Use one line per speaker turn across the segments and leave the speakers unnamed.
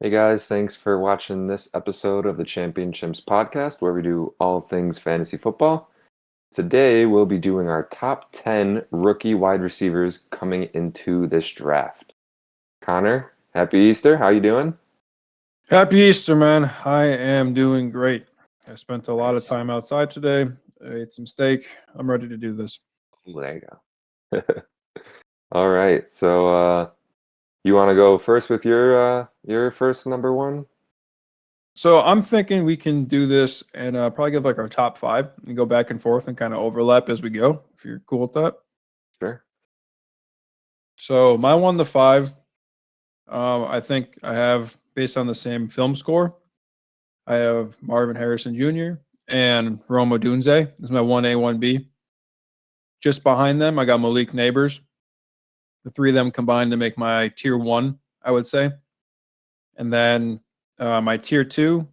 Hey guys, thanks for watching this episode of the Championships podcast where we do all things fantasy football. Today we'll be doing our top 10 rookie wide receivers coming into this draft. Connor, happy Easter. How you doing?
Happy Easter, man. I am doing great. I spent a lot of
Nice.
time outside today. I ate some steak. I'm ready to do this.
Ooh, there you go. All right. So you want to go first with your first number one?
So I'm thinking we can do this and probably give like our top five and go back and forth and kind of overlap as we go, if you're cool with that.
Sure.
So my 1 to 5, I think I have based on the same film score. I have Marvin Harrison Jr. and Rome Odunze. This is my 1A, 1B. Just behind them, I got Malik Neighbors. The three of them combined to make my tier 1, I would say. And then my tier 2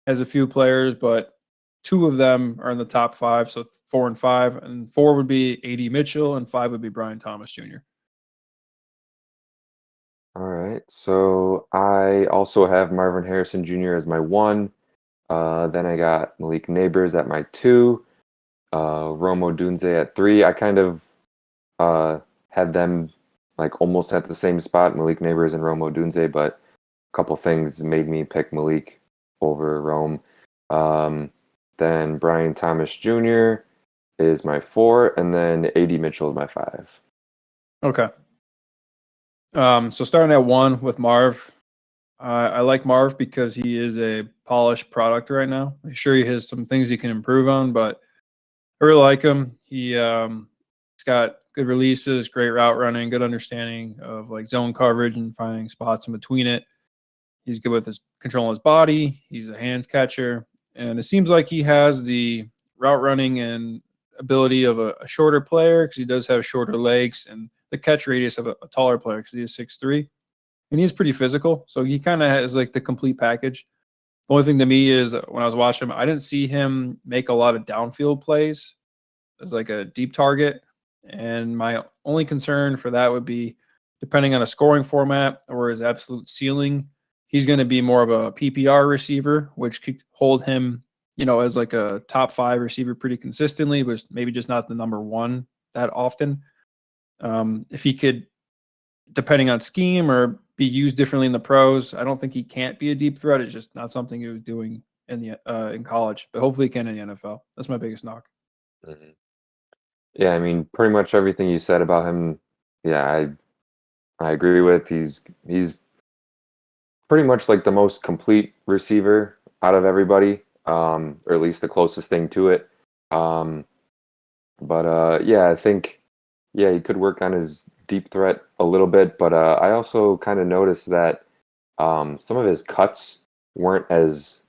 has a few players, but two of them are in the top 5. So 4 and 5. And 4 would be A.D. Mitchell, and 5 would be Brian Thomas Jr.
All right. So I also have Marvin Harrison Jr. as my one. Then I got Malik Neighbors at my two. Romo Dunze at three. I kind of had them like almost at the same spot, Malik Neighbors and Romo Dunze, but a couple things made me pick Malik over Rome. Then Brian Thomas Jr. is my four, and then A.D. Mitchell is my five.
Okay. So starting at 1 with Marv. I like Marv because he is a polished product right now. I'm sure he has some things he can improve on, but I really like him. He's got good releases, great route running, good understanding of like zone coverage and finding spots in between it. He's good with his controlling his body. He's a hands catcher, and it seems like he has the route running and ability of a shorter player because he does have shorter legs and the catch radius of a taller player because he is 6'3", and he's pretty physical. So he kind of has like the complete package. The only thing to me is when I was watching him, I didn't see him make a lot of downfield plays as like a deep target. And my only concern for that would be depending on a scoring format or his absolute ceiling, he's going to be more of a PPR receiver, which could hold him, as like a top 5 receiver pretty consistently, but maybe just not the number 1 that often. If he could, depending on scheme or be used differently in the pros, I don't think he can't be a deep threat. It's just not something he was doing in college, but hopefully he can in the NFL. That's my biggest knock.
Mhm. Yeah, I mean, pretty much everything you said about him. Yeah, I agree with. He's pretty much like the most complete receiver out of everybody, or at least the closest thing to it. Um, but yeah, I think yeah he could work on his deep threat a little bit. But I also kind of noticed that some of his cuts weren't as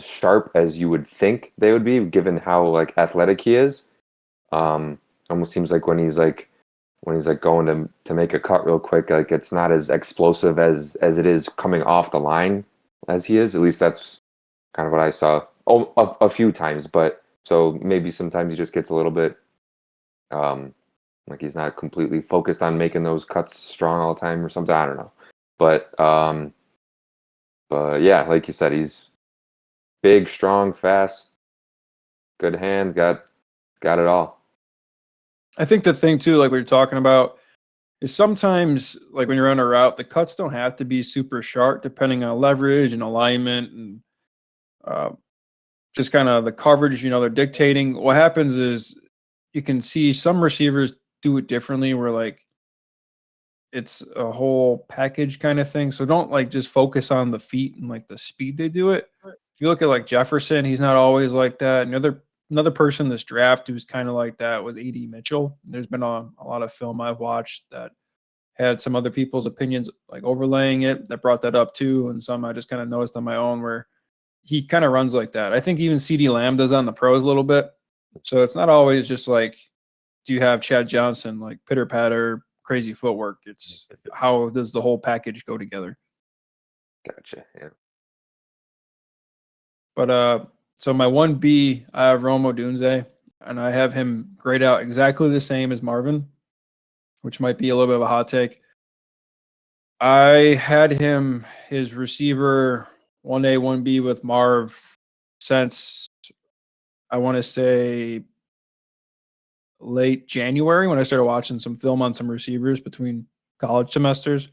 sharp as you would think they would be, given how like athletic he is. Um, Almost seems like when he's like going to make a cut real quick, like it's not as explosive as it is coming off the line as he is. At least that's kind of what I saw a few times. But so maybe sometimes he just gets a little bit um like he's not completely focused on making those cuts strong all the time or something. I don't know. But yeah, like you said, he's big, strong, fast, good hands, got it all.
I think the thing too, like we were talking about, is sometimes like when you're on a route, the cuts don't have to be super sharp, depending on leverage and alignment and uh, just kind of the coverage. They're dictating. What happens is you can see some receivers do it differently, where like it's a whole package kind of thing. So don't like just focus on the feet and like the speed they do it. If you look at like Jefferson, he's not always like that. Another person in this draft who's kind of like that was A.D. Mitchell. There's been a lot of film I've watched that had some other people's opinions like overlaying it that brought that up too, and some I just kind of noticed on my own where he kind of runs like that. I think even CD Lamb does on the pros a little bit. So it's not always just like, do you have Chad Johnson like pitter patter crazy footwork? It's how does the whole package go together?
Gotcha. Yeah.
But so my 1B, I have Rome Odunze, and I have him grayed out exactly the same as Marvin, which might be a little bit of a hot take. I had him his receiver 1A, 1B with Marv since I want to say late January when I started watching some film on some receivers between college semesters.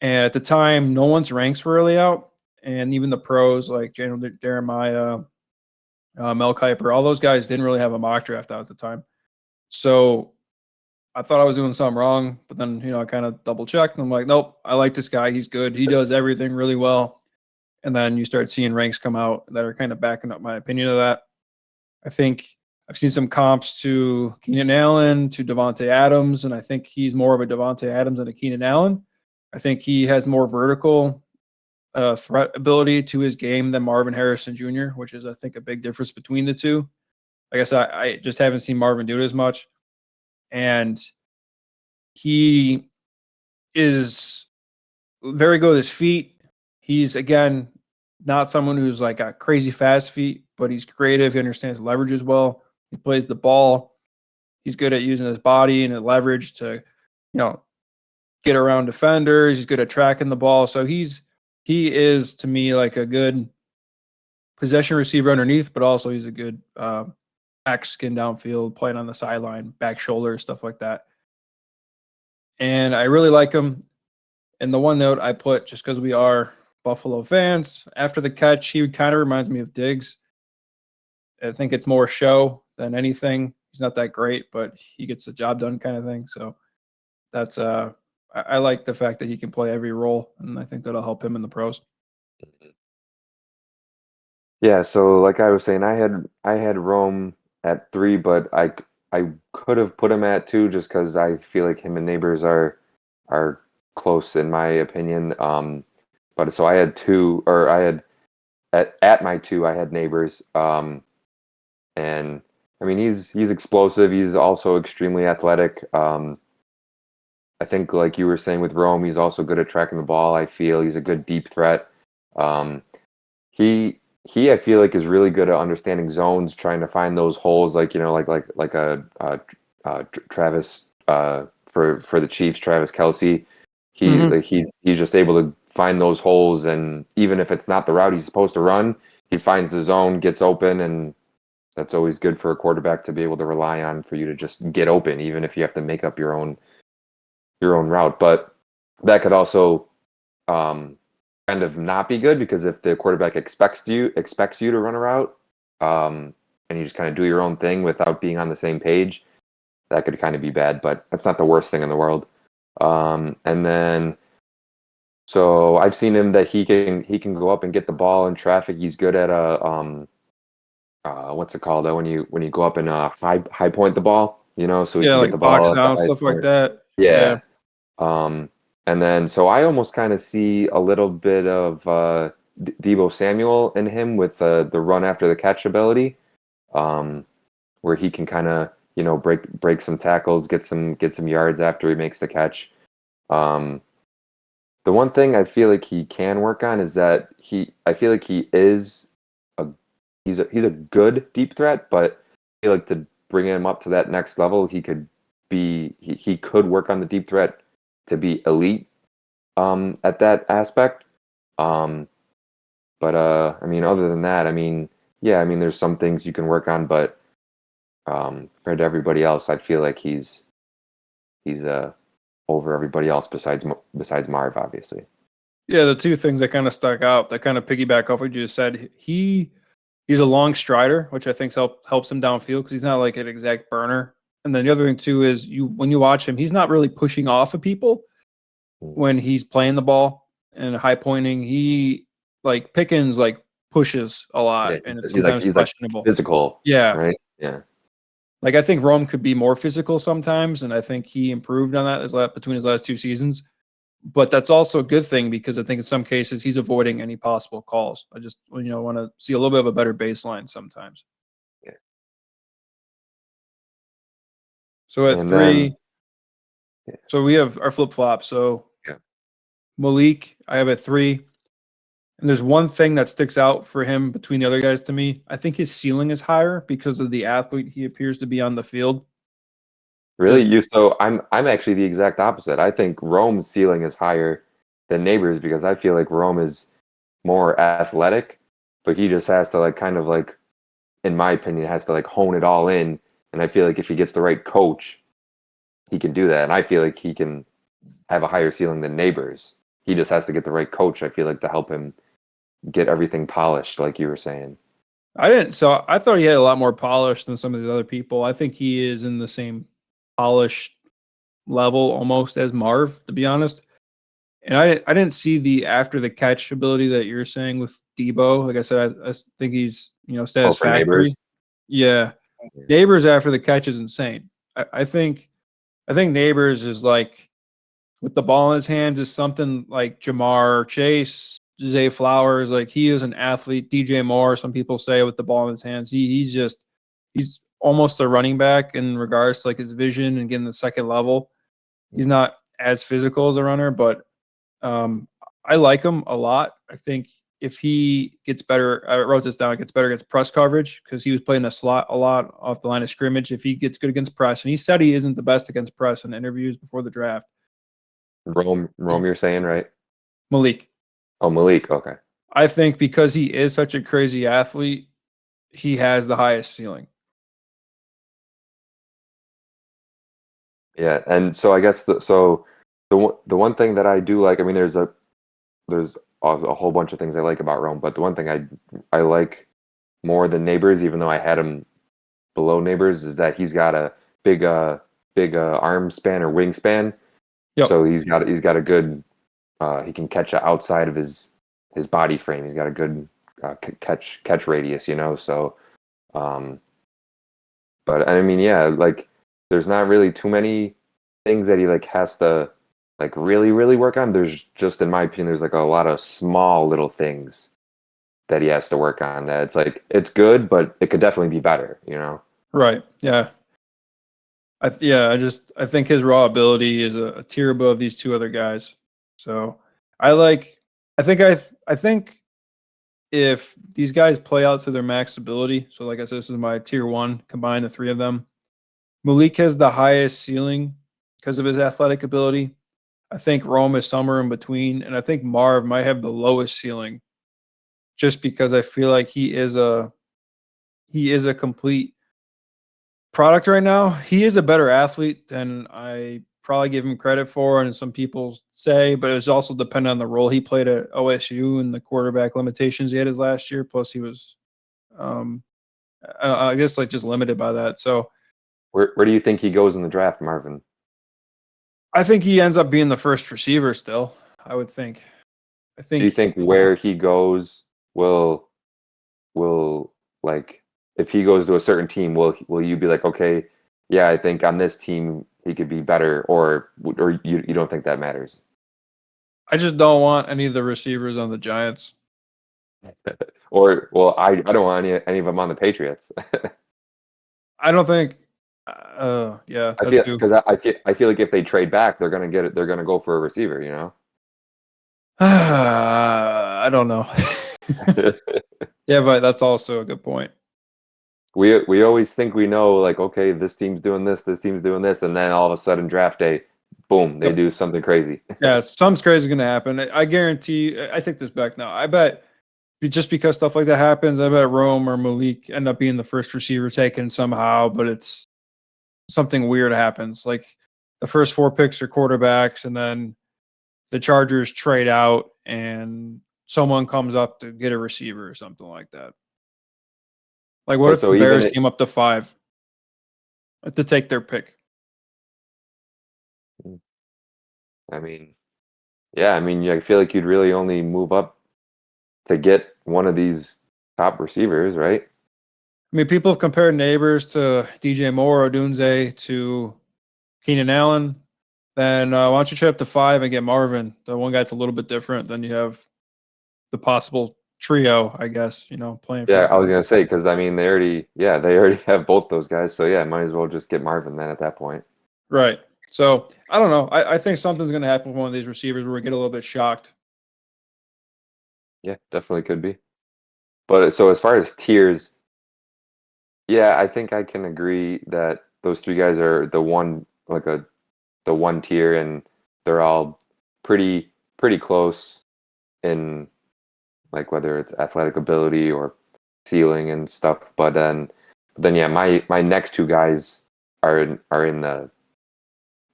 And at the time, no one's ranks were really out. And even the pros like Jeremiah, Mel Kiper, all those guys didn't really have a mock draft out at the time. So I thought I was doing something wrong, but then, I kind of double checked and I'm like, nope, I like this guy. He's good. He does everything really well. And then you start seeing ranks come out that are kind of backing up my opinion of that. I think I've seen some comps to Keenan Allen, to Devontae Adams, and I think he's more of a Devontae Adams than a Keenan Allen. I think he has more vertical threat ability to his game than Marvin Harrison Jr., which is, I think, a big difference between the two. I guess I just haven't seen Marvin do it as much. And he is very good with his feet. He's, again, not someone who's like got crazy fast feet, but he's creative. He understands leverage as well. He plays the ball. He's good at using his body and his leverage to, get around defenders. He's good at tracking the ball. So he is to me like a good possession receiver underneath, but also he's a good back skin downfield, playing on the sideline, back shoulder, stuff like that. And I really like him. And the one note I put, just because we are Buffalo fans, after the catch, he kind of reminds me of Diggs. I think it's more show than anything. He's not that great, but he gets the job done kind of thing. So that's I like the fact that he can play every role, and I think that'll help him in the pros.
Yeah, so like I was saying, I had Rome at 3, but I could have put him at 2 just because I feel like him and Neighbors are close in my opinion. But so I had 2, or I had at my 2, I had Neighbors. And I mean he's explosive. He's also extremely athletic. I think like you were saying with Rome, he's also good at tracking the ball. I feel he's a good deep threat. Um, he I feel like is really good at understanding zones, trying to find those holes, like like Travis for the Chiefs, Travis Kelsey. He's just able to find those holes, and even if it's not the route he's supposed to run, he finds the zone, gets open, and that's always good for a quarterback to be able to rely on, for you to just get open, even if you have to make up your own route. But that could also kind of not be good, because if the quarterback expects you to run a route, and you just kind of do your own thing without being on the same page, that could kind of be bad. But that's not the worst thing in the world. And then so I've seen him that he can go up and get the ball in traffic. He's good at what's it called, when you go up and high point the ball, so he
Yeah,
can get
like
the ball
box
at the
down,
highest
stuff like
point.
that.
Yeah.
Yeah.
And then so I almost kind of see a little bit of Debo Samuel in him with the run after the catch ability, um, where he can kind of break some tackles, get some yards after he makes the catch. Um, the one thing I feel like he can work on is that I feel like a he's a good deep threat, but I feel like to bring him up to that next level, he could work on the deep threat to be elite at that aspect. Um, but I mean, other than that, I mean, yeah, I mean, there's some things you can work on, but compared to everybody else, I feel like he's over everybody else besides Marv, obviously.
Yeah, the two things that kind of stuck out that kind of piggyback off what you just said. He's a long strider, which I think helps him downfield because he's not like an exact burner. And then the other thing too is when you watch him, he's not really pushing off of people when he's playing the ball and high pointing. He like Pickens like pushes a
Yeah,
lot and it's
he's like
sometimes
he's like
questionable.
physical,
Yeah.
right? Yeah,
Like I think Rome could be more physical sometimes, and I think he improved on that between his last two seasons. But that's also a good thing because I think in some cases he's avoiding any possible calls. I just want to see a little bit of a better baseline sometimes.
yeah.
So at
And then
3,
yeah,
so we have our flip flop. So
yeah.
Malik, I have at 3. And there's one thing that sticks out for him between the other guys to me. I think his ceiling is higher because of the athlete he appears to be on the field.
Really?
Just
You so I'm actually the exact opposite. I think Rome's ceiling is higher than Neighbors because I feel like Rome is more athletic, but he just has to like kind of like, in my opinion, has to like hone it all in. And I feel like if he gets the right coach, he can do that. And I feel like he can have a higher ceiling than Neighbors. He just has to get the right coach, I feel like, to help him get everything polished, like you were saying.
I didn't. So I thought he had a lot more polish than some of the other people. I think he is in the same polished level almost as Marv, to be honest. And I didn't see the after the catch ability that you're saying with Debo. Like I said, I think he's
Oh, for Neighbors?
satisfactory. Yeah, Neighbors after the catch is insane. I think Neighbors is like with the ball in his hands is something like Jamar Chase, Zay Flowers. Like he is an athlete. DJ Moore, some people say with the ball in his hands, he's almost a running back in regards to like his vision and getting the second level. He's not as physical as a runner, but um, I like him a lot. I think if he gets better, I wrote this down, gets better against press coverage because he was playing the slot a lot off the line of scrimmage. If he gets good against press, and he said he isn't the best against press in interviews before the draft.
Rome, you're saying, right?
Malik,
Oh, Malik. Okay.
I think because he is such a crazy athlete, he has the highest ceiling.
Yeah, and so I guess the one thing that I do like, I mean, there's a whole bunch of things I like about Rome, but the one thing I like more than Neighbors, even though I had him below Neighbors, is that he's got a big arm span or wingspan.
Yep.
So he's got a good he can catch outside of his body frame. He's got a good catch radius, you know. So, um, but I mean, yeah, like there's not really too many things that he like has to like really work on. There's just, in my opinion, there's like a lot of small little things that he has to work on. That it's like it's good, but it could definitely be better, you know.
Right. Yeah. I think his raw ability is a tier above these two other guys. So I like. I think if these guys play out to their max ability, so like I said, this is my tier one, combine the three of them. Malik has the highest ceiling because of his athletic ability. I think Rome is somewhere in between, and I think Marv might have the lowest ceiling just because I feel like he is a complete product right now. He is a better athlete than I probably give him credit for, and some people say, but it was also dependent on the role he played at OSU and the quarterback limitations he had his last year. Plus, he was, um, I guess, like just limited by that. So
Where do you think he goes in the draft, Marvin?
I think he ends up being the first receiver still. I would think. I
Do you
think
think where he goes will like if he goes to a certain team, will you be like, okay, yeah, I think on this team he could be better, or you don't think that matters?
I just don't want any of the receivers on the Giants.
Or well, I don't want any of them on the Patriots.
I don't think. Yeah,
I
that
feel
too.
because I feel like if they trade back, they're gonna get it. They're gonna go for a receiver, you know.
I don't know. Yeah, but that's also a good point.
We always think we know, like, okay, this team's doing this, and then all of a sudden draft day, boom, they
Yep.
do something crazy.
Yeah, something's crazy going to happen. I guarantee. I take this back now. I bet just because stuff like that happens, I bet Rome or Malik end up being the first receiver taken somehow. But it's something weird happens. Like the first four picks are quarterbacks, and then the Chargers trade out, and someone comes up to get a receiver or something like that. Like, what
But
if the
so even
Bears came up to five to take their pick?
I mean, yeah, I mean, I feel like you'd really only move up to get one of these top receivers, right?
I mean, people have compared neighbors to DJ Moore, Odunze to Keenan Allen. Then why don't you trade up to five and get Marvin? The one guy's a little bit different. Then you have the possible trio, I guess, playing for
Yeah,
the
I was gonna
Bears.
say because I mean they already have both those guys, so yeah, might as well just get Marvin then at that point.
Right. So I don't know. I think something's going to happen with one of these receivers where we get a little bit shocked.
Yeah, definitely could be. But so as far as tiers, yeah, I think I can agree that those three guys are the one tier, and they're all pretty close in like whether it's athletic ability or ceiling and stuff. But then yeah, my next two guys are in the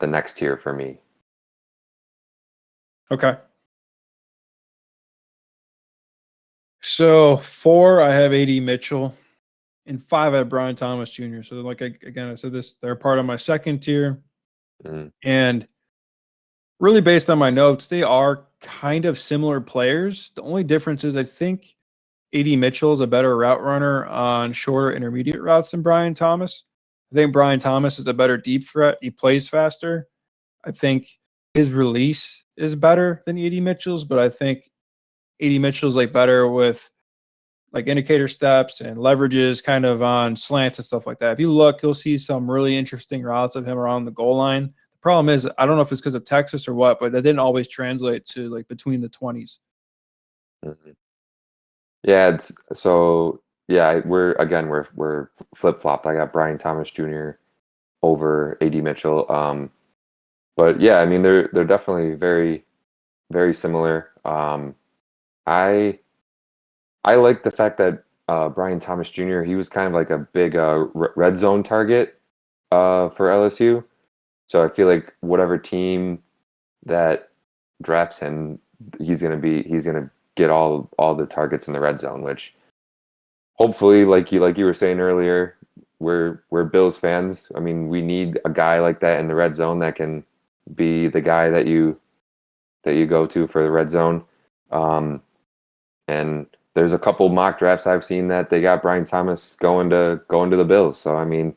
next tier for me.
Okay. So 4, I have AD Mitchell, and 5, I have Brian Thomas Jr. So like again, I said this, they're part of my second tier, and really based on my notes, they are kind of similar players. The only difference is I think AD Mitchell is a better route runner on shorter intermediate routes than Brian Thomas. I think Brian Thomas is a better deep threat. He plays faster. I think his release is better than AD Mitchell's, but I think AD Mitchell's like better with like indicator steps and leverages kind of on slants and stuff like that. If you look, you'll see some really interesting routes of him around the goal line. The problem is, I don't know if it's because of Texas or what, but that didn't always translate to like between the 20s.
Mm-hmm. Yeah, we're flip flopped. I got Brian Thomas Jr. over AD Mitchell. But yeah, I mean they're definitely very very similar. I like the fact that Brian Thomas Jr. he was kind of like a big red zone target for LSU. So I feel like whatever team that drafts him, he's gonna get all the targets in the red zone, which hopefully, like you were saying earlier, we're Bills fans. I mean, we need a guy like that in the red zone that can be the guy that you go to for the red zone. And there's a couple mock drafts I've seen that they got Brian Thomas going to the Bills. So I mean,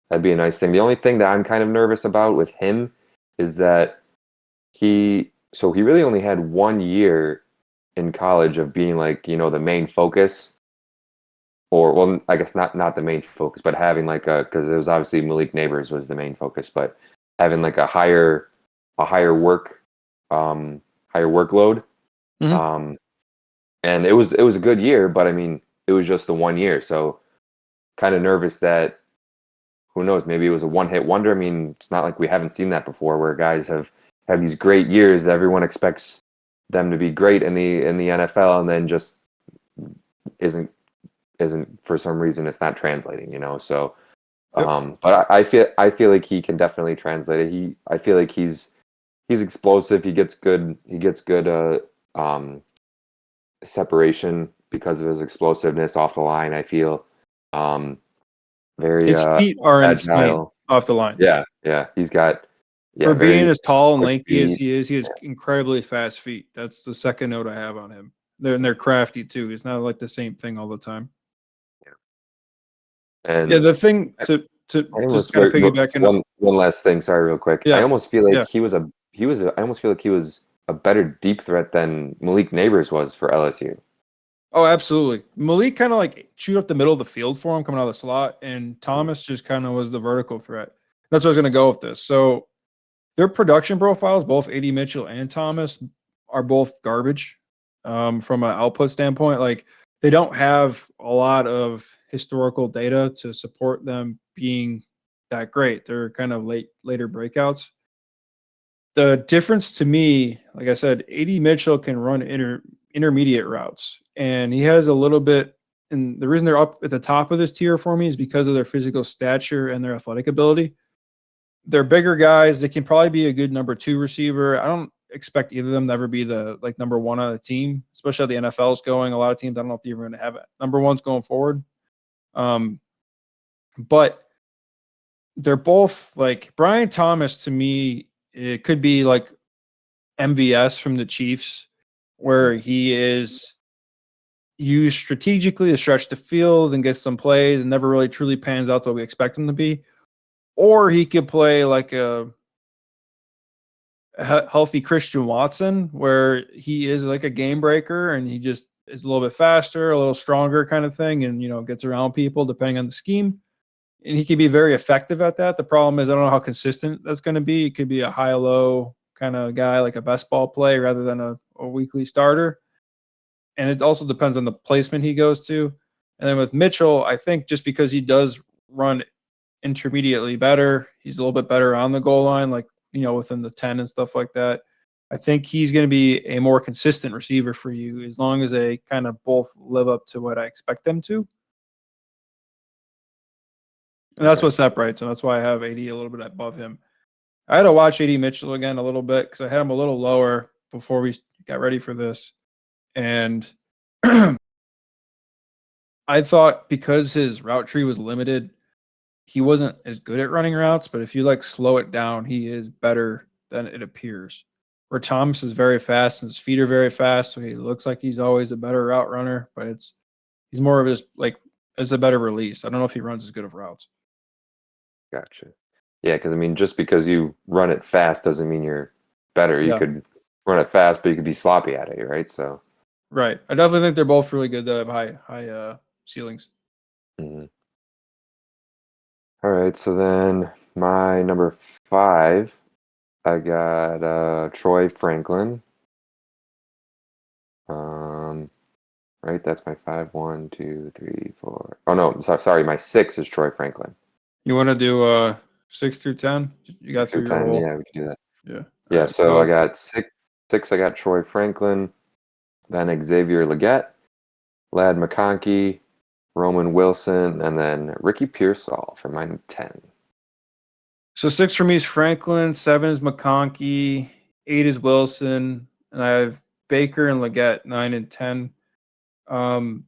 that'd be a nice thing. The only thing that I'm kind of nervous about with him is that he really only had 1 year in college of being like, the main focus, or well, I guess not the main focus, but having like because it was obviously Malik Neighbors was the main focus, but having like a higher workload.
Mm-hmm.
And it was a good year, but I mean, it was just the 1 year. So kind of nervous that, who knows, maybe it was a one-hit wonder. I mean, it's not like we haven't seen that before where guys have had these great years. Everyone expects them to be great in the NFL, and then just isn't for some reason it's not translating, So
Yep.
but I feel like he can definitely translate it. I feel like he's explosive. He gets good separation because of his explosiveness off the line. I feel very
His feet are insane
agile.
off the line.
Yeah, he's got
For being
very
as tall and
quick
lanky as
feet.
he has incredibly fast feet. That's the second note I have on him. They're crafty too. It's not like the same thing all the time. Yeah,
And
the thing
I
to just
almost
kind of piggyback in.
one last thing. Sorry, real quick. I
Yeah,
almost feel like
yeah.
I almost feel like he was a better deep threat than Malik Neighbors was for LSU.
Oh, absolutely. Malik kind of like chewed up the middle of the field for him coming out of the slot, and Thomas just kind of was the vertical threat. That's where I was going to go with this. So their production profiles, both AD Mitchell and Thomas, are both garbage from an output standpoint. Like they don't have a lot of historical data to support them being that great. They're kind of later breakouts. The difference to me, like I said, AD Mitchell can run intermediate routes, and he has a little bit. And the reason they're up at the top of this tier for me is because of their physical stature and their athletic ability. They're bigger guys. They can probably be a good number 2 receiver. I don't expect either of them to ever be the like number 1 on the team, especially how the NFL is going. A lot of teams, I don't know if they're even going to have it. Number 1's going forward. But they're both like Brian Thomas to me. It could be like MVS from the Chiefs, where he is used strategically to stretch the field and get some plays and never really truly pans out the way we expect him to be. Or he could play like a healthy Christian Watson, where he is like a game breaker and he just is a little bit faster, a little stronger kind of thing, and gets around people depending on the scheme. And he can be very effective at that. The problem is I don't know how consistent that's going to be. It could be a high-low kind of guy, like a best ball play rather than a weekly starter. And it also depends on the placement he goes to. And then with Mitchell, I think just because he does run intermediately better. He's a little bit better on the goal line, like, within the 10 and stuff like that. I think he's going to be a more consistent receiver for you as long as they kind of both live up to what I expect them to. And that's
Okay.
what separates him. That's why I have AD a little bit above him. I had to watch AD Mitchell again a little bit because I had him a little lower before we got ready for this. And I thought because his route tree was limited, he wasn't as good at running routes, but if you like slow it down, he is better than it appears. Where Thomas is very fast and his feet are very fast, so he looks like he's always a better route runner, but he's more of just like as a better release. I don't know if he runs as good of routes.
Gotcha. Yeah, because I mean, just because you run it fast doesn't mean you're better. You
Yeah.
could run it fast, but you could be sloppy at it, right? So,
Right. I definitely think they're both really good. They have high ceilings.
mhm. All right. So then my number 5, I got Troy Franklin. Right. That's my 5. 1, 2, 3, 4. Oh no, sorry. My 6 is Troy Franklin.
You want to do 6 through 10? You got
6 through
through your
10.
whole.
Yeah, we can do that.
Yeah. All
Yeah.
right.
So
So
I got 6. 6. I got Troy Franklin. Then Xavier Leggett, Lad McConkey, Roman Wilson, and then Ricky Pearsall for my 10.
So 6 for me is Franklin, 7 is McConkey, 8 is Wilson, and I have Baker and Leggett 9 and 10. Um,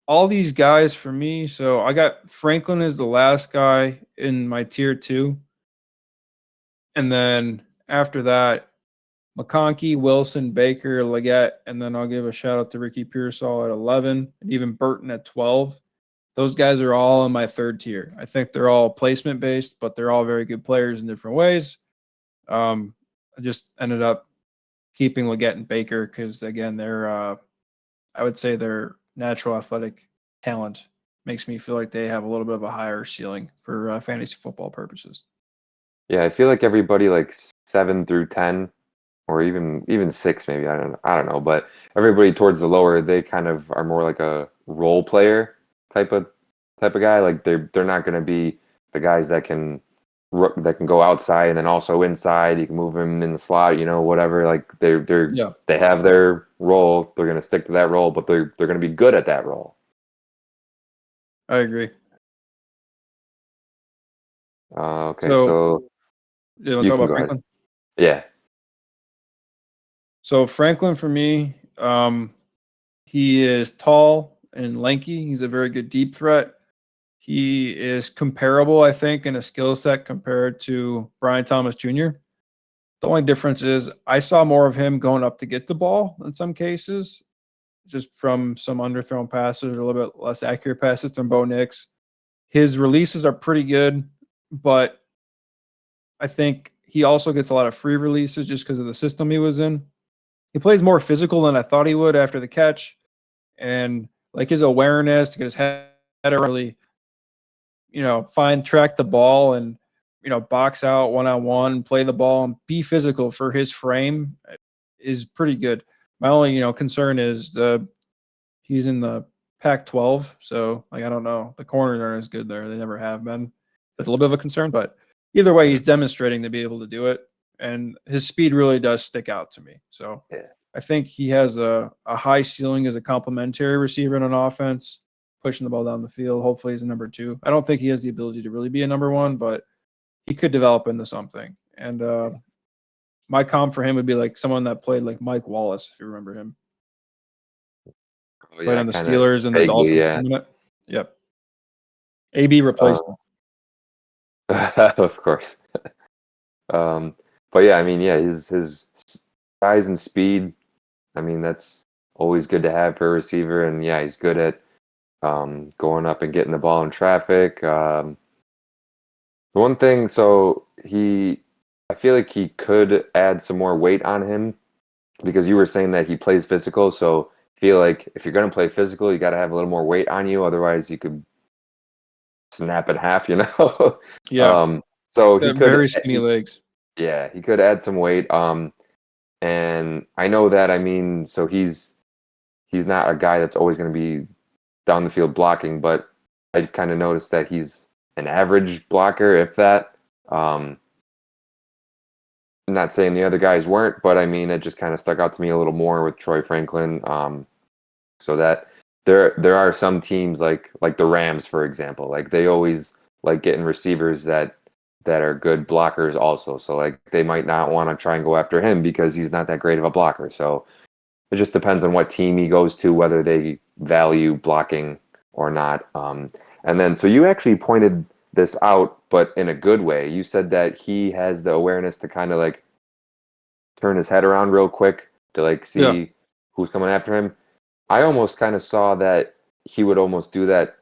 all these guys for me. So I got Franklin as the last guy in my tier 2, and then after that, McConkey, Wilson, Baker, Leggett, and then I'll give a shout out to Ricky Pearsall at 11, and even Burton at 12. Those guys are all in my 3rd tier. I think they're all placement based, but they're all very good players in different ways. I just ended up keeping Leggett and Baker because, again, I would say their natural athletic talent makes me feel like they have a little bit of a higher ceiling for fantasy football purposes.
Yeah, I feel like everybody like 7 through 10, or even 6 maybe. I don't know, but everybody towards the lower, they kind of are more like a role player type of guy. Like they're not going to be the guys that can go outside and then also inside. You can move them in the slot, whatever. Like
Yeah,
they have their role. They're going to stick to that role, but they're going to be good at that role.
I agree.
Okay,
So,
so
you want
you
to talk
can
about
go ahead.
Franklin?
Yeah.
So, Franklin for me, he is tall and lanky. He's a very good deep threat. He is comparable, I think, in a skill set compared to Brian Thomas Jr. The only difference is I saw more of him going up to get the ball in some cases, just from some underthrown passes or a little bit less accurate passes from Bo Nix. His releases are pretty good, but I think he also gets a lot of free releases just because of the system he was in. He plays more physical than I thought he would after the catch, and like his awareness to get his head really, track the ball and box out one on one, play the ball and be physical for his frame is pretty good. My only concern is he's in the Pac-12, so like I don't know, the corners aren't as good there. They never have been. That's a little bit of a concern, but either way, he's demonstrating to be able to do it, and his speed really does stick out to me. So
Yeah.
I think he has a high ceiling as a complementary receiver in an offense, pushing the ball down the field. Hopefully, he's a number 2. I don't think he has the ability to really be a number 1, but he could develop into something. And my comp for him would be like someone that played like Mike Wallace, if you remember him.
Oh
Played
yeah,
on the
kind of
Steelers and the
vaguely,
Dolphins for
yeah.
a minute. Yep. AB replaced him.
Of course. Um, but yeah, I mean, yeah, his size and speed. I mean, that's always good to have for a receiver, and yeah, he's good at going up and getting the ball in traffic. The one thing, so I feel like he could add some more weight on him because you were saying that he plays physical. So I feel like if you're going to play physical, you got to have a little more weight on you. Otherwise, you could snap in half,
Yeah.
So he
Got
could,
very skinny legs.
yeah, he could add some weight. And I know that, I mean, so he's not a guy that's always going to be down the field blocking, but I kind of noticed that he's an average blocker, if that. I'm not saying the other guys weren't, but I mean, it just kind of stuck out to me a little more with Troy Franklin. So that there are some teams like the Rams, for example, like they always like getting receivers that are good blockers also. So like they might not want to try and go after him because he's not that great of a blocker. So it just depends on what team he goes to, whether they value blocking or not. And then so you actually pointed this out, but in a good way. You said that he has the awareness to kind of like turn his head around real quick to like
Yeah.
see who's coming after him. I almost kind of saw that he would almost do that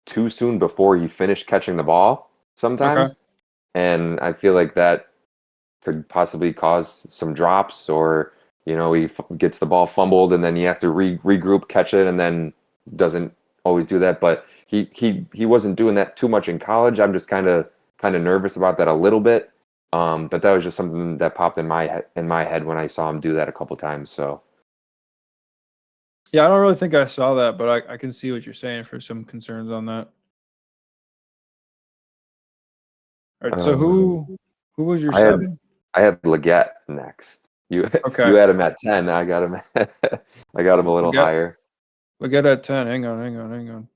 too soon before he finished catching the ball
Okay.
sometimes. And I feel like that could possibly cause some drops, or he gets the ball fumbled and then he has to regroup, catch it, and then doesn't always do that. But he wasn't doing that too much in college. I'm just kind of nervous about that a little bit. But that was just something that popped in my head when I saw him do that a couple times. So
Yeah, I don't really think I saw that, but I can see what you're saying for some concerns on that. All right, so
um,
who was your
I had
7?
I had Leggett next. You
Okay.
you had him at 10. I got him I got him a little
Leggett
higher.
Leggett at 10. Hang on.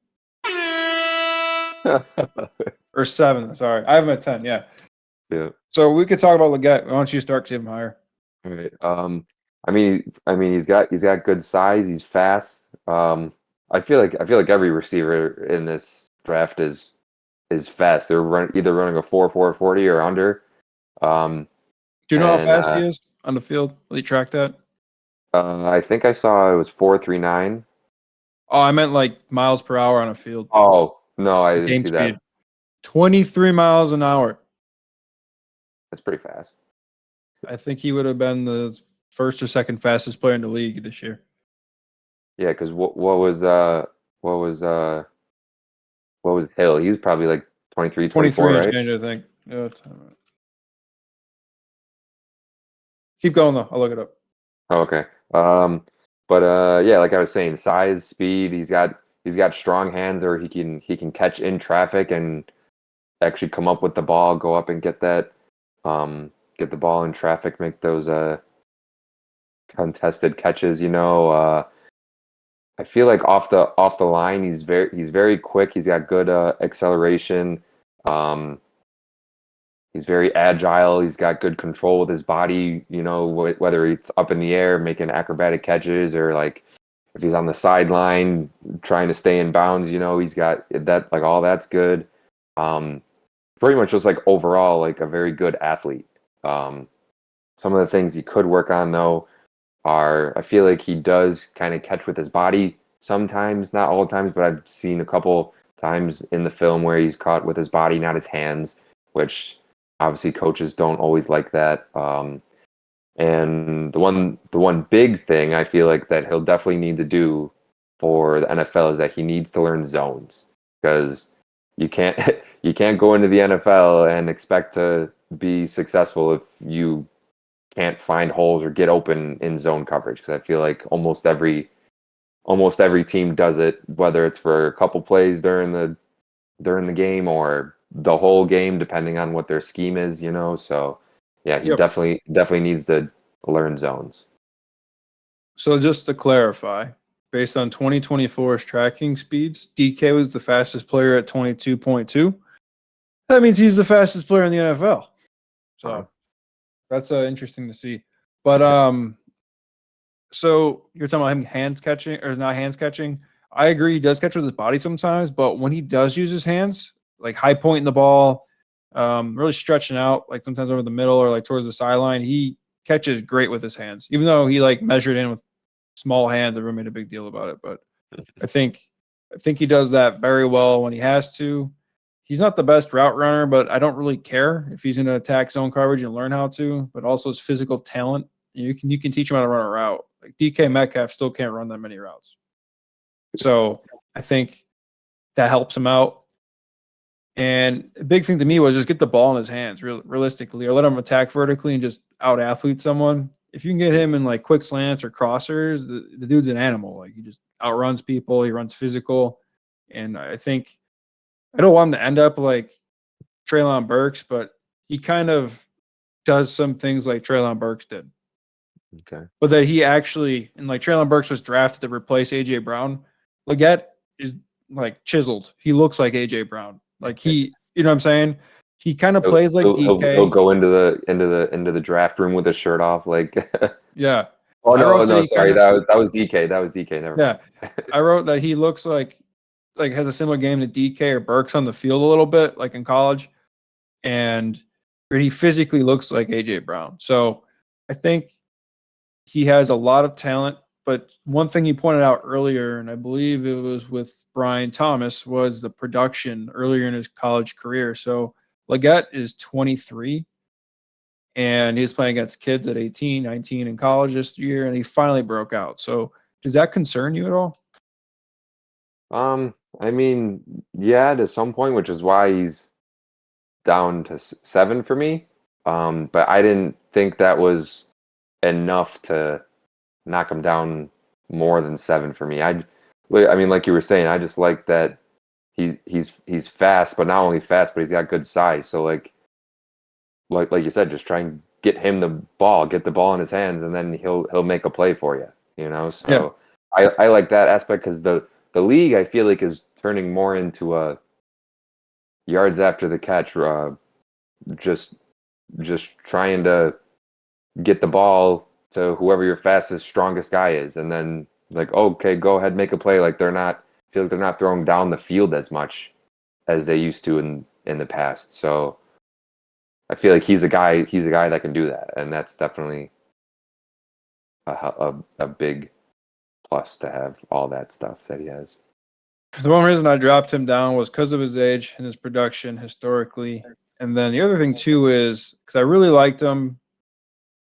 Or 7, sorry. I have him at 10, yeah.
Yeah.
So we could talk about Leggett. Why don't you start to him higher?
All right. I mean, he's got good size. He's fast. I feel like every receiver in this draft is fast. They're either running a 4.40 or under. Um,
Do you know how
and
fast he is on the field? Will you track that?
I think I saw it was 4.39.
Oh, I meant like miles per hour on a field.
Oh no, I didn't
Game
see that.
speed. 23 miles an hour.
That's pretty fast.
I think he would have been the first or second fastest player in the league this year.
Yeah, because what was uh what was Hill? He was probably like 23, 24,
23 and
right?
change, I think. Keep going though. I'll look it up.
Oh, okay. Um, but yeah, like I was saying, size, speed. He's got strong hands, or he can catch in traffic and actually come up with the ball, go up and get the ball in traffic, make those contested catches. I feel like off the line, he's very quick. He's got good acceleration. Um, he's very agile. He's got good control with his body. Whether it's up in the air making acrobatic catches, or like if he's on the sideline trying to stay in bounds. He's got that. Like all that's good. Um, Pretty much just like overall like a very good athlete. Um, some of the things he could work on though are I feel like he does kind of catch with his body sometimes, not all the times, but I've seen a couple times in the film where he's caught with his body, not his hands, which obviously coaches don't always like that. And the one big thing I feel like that he'll definitely need to do for the NFL is that he needs to learn zones, because you can't you can't go into the NFL and expect to be successful if you can't find holes or get open in zone coverage, because I feel like almost every team does it, whether it's for a couple plays during the game or the whole game, depending on what their scheme is. So yeah, he
Yep.
definitely needs to learn zones.
So just to clarify, based on 2024's tracking speeds, DK was the fastest player at 22.2. That means he's the fastest player in the NFL.
Uh,
So that's interesting to see. But
okay.
so you're talking about him hands catching or not hands catching. I agree, he does catch with his body sometimes, but when he does use his hands, like high pointing the ball, really stretching out, like sometimes over the middle or like towards the sideline, he catches great with his hands. Even though he like measured in with small hands, everyone made a big deal about it. But I think he does that very well when he has to. He's not the best route runner, but I don't really care if he's in an attack zone coverage and learn how to. But also his physical talent, you can teach him how to run a route. Like DK Metcalf still can't run that many routes, so I think that helps him out. And a big thing to me was just get the ball in his hands, realistically, or let him attack vertically and just out athlete someone. If you can get him in like quick slants or crossers, the dude's an animal. Like he just outruns people. He runs physical, and I think I don't want him to end up like Treylon Burks, but he kind of does some things like Treylon Burks did.
Okay.
But that he actually, and like Treylon Burks was drafted to replace AJ Brown. Leggett is like chiseled. He looks like AJ Brown. Like you know what I'm saying? He kind of plays like
He'll
DK.
go into the draft room with his shirt off, like.
Yeah.
Oh
I wrote that
no,
he
sorry,
kind of
that was DK. That was DK. Never
yeah.
mind.
I wrote that he looks like has a similar game to DK or Burks on the field a little bit, like in college. And he physically looks like AJ Brown. So I think he has a lot of talent. But one thing he pointed out earlier, and I believe it was with Brian Thomas, was the production earlier in his college career. So Leggett is 23, and he's playing against kids at 18, 19 in college this year, and he finally broke out. So does that concern you at all?
I mean, yeah, to some point, which is why he's down to 7 for me. But I didn't think that was enough to knock him down more than 7 for me. I mean, like you were saying, I just like that he's fast, but not only fast, but he's got good size. So like you said, just try and get him the ball, get the ball in his hands, and then he'll make a play for you. You know,
Yeah.
so I like that aspect because the league I feel like is turning more into a yards after the catch, just trying to get the ball to whoever your fastest, strongest guy is, and then like, okay, go ahead, make a play. Like feel like they're not throwing down the field as much as they used to in the past. So I feel like he's a guy that can do that, and that's definitely a big plus to have all that stuff that he has.
The one reason I dropped him down was because of his age and his production historically. And then the other thing too is because I really liked him.